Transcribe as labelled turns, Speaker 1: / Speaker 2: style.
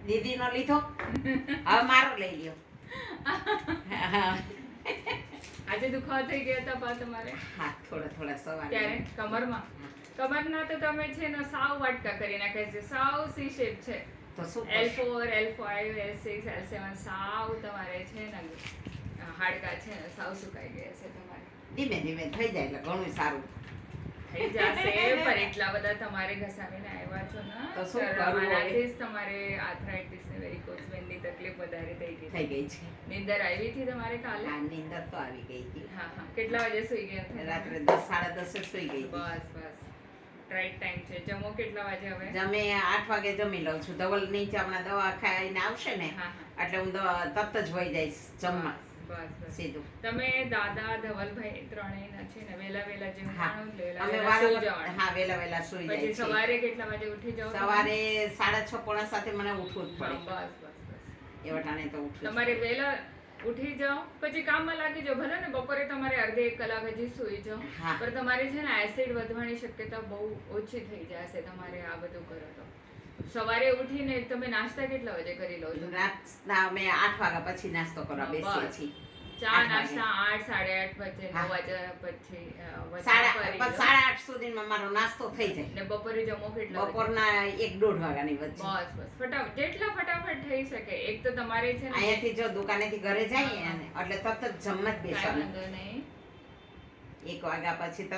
Speaker 1: દીદીનો લીધો, હવે મારો લઈ લ્યો.
Speaker 2: આજે દુખાવો થઈ ગયા હતા પા તમારે?
Speaker 1: હા, થોડા સવારે.
Speaker 2: ત્યારે કમરમાં? કમરના તો તમે છે ને સાવ વાટકા કરી નાખે છે, સાવ સી શેપ છે.
Speaker 1: તો શું
Speaker 2: L4 L5 L6 L7 સાવ તમારે છે ને હાડકા છે ને સાવ સુકાઈ ગયા છે તમારે.
Speaker 1: ધીમે ધીમે થઈ જાય એટલે ઘણું સારું
Speaker 2: થઈ જશે, પણ એટલા બધા તમારે ઘસાવીને આવ્યા છો ને
Speaker 1: તો શું કરવું
Speaker 2: આનાથી જ તમારે આર્થરાઇટિસ ને વેરિકોઝ વેનની તકલીફ વધારે થઈ ગઈ
Speaker 1: છે.
Speaker 2: નીંદર આવી હતી તમારે કાલે?
Speaker 1: હા, નીંદર તો આવી ગઈ હતી.
Speaker 2: હા હા. કેટલા વાગે સુઈ ગયા હતા?
Speaker 1: રાત્રે 10 સાડા 10 સુઈ ગઈ હતી.
Speaker 2: બસ રાઈટ ટાઈમ છે. જમો કેટલા વાગે હવે?
Speaker 1: જમે 8 વાગે જમી લઉં છું. ધવલ નીચે હમણાં દવા ખાઈને આવશે ને
Speaker 2: હા
Speaker 1: એટલે હું તરત જ વહી જઈશ જમવા
Speaker 2: બસ
Speaker 1: સીધું.
Speaker 2: તમે દાદા ધવલભાઈ ત્રણેયના છે ને વેલા જમવાનું
Speaker 1: અમે
Speaker 2: વેલા સુઈ જવાનું.
Speaker 1: હા, વેલા સુઈ જાય
Speaker 2: પછી
Speaker 1: છે.
Speaker 2: સવારે કેટલા વાગે ઉઠી જાવ?
Speaker 1: સવારે 6:30 પોણા 7 મને ઉઠવું જ પડે.
Speaker 2: બસ
Speaker 1: એ વટાણે તો ઉઠવું જ
Speaker 2: તમારે વેલા ઉઠી જાઓ, પછી કામમાં લાગી જાઓ. ભલે ને બપોરે તમારે અડધી 1 કલાક હજી સુઈ જાઓ,
Speaker 1: હા.
Speaker 2: પણ તમારે છે ને એસિડ વધવાની શક્યતા બહુ ઓછી થઈ જશે તમારે આ બધું કરો તો. સવારે ઉઠીને તમે નાસ્તા કેટલા વાગે કરી લો છો?
Speaker 1: રાતના અમે 8 વાગ્યા પછી નાસ્તો કરવા બેસીએ
Speaker 2: બસ.
Speaker 1: છીએ.
Speaker 2: ચા નાસ્તા 8 8:30 પછી 9 વાગ્યા પછી
Speaker 1: સાડા 8 સુધીમાં મારો નાસ્તો થઈ જાય.
Speaker 2: ને બપોરે જમો કેટલા વાગે?
Speaker 1: બપોરના 1-1:30 વાગ્યાની વચ્ચે.
Speaker 2: બસ ફટાફટ જેટલા ફટાફટ થઈ શકે. એક તો તમારે છે ને
Speaker 1: અહીંયાથી જો દુકાનેથી ઘરે જઈએ ને એટલે તરત જ જમવા જ
Speaker 2: કાંઈ
Speaker 1: બેસવાનું.
Speaker 2: વાંધો નહીં.
Speaker 1: 1 વાગ્યા પછી તરત